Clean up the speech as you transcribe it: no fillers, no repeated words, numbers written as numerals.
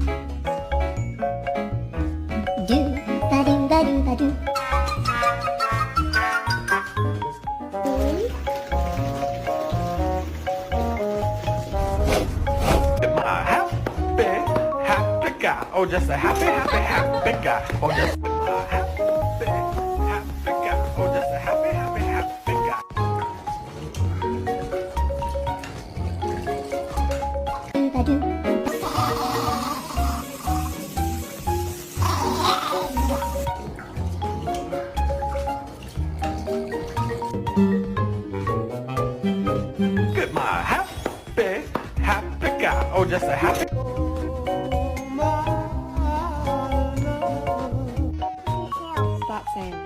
Do ba do ba do ba do. Am I happy guy? Oh, just a happy guy. Oh, just a happy guy. Oh, just a happy guy. Do ba do. Am I happy guy? Oh, just a happy. Stop saying that.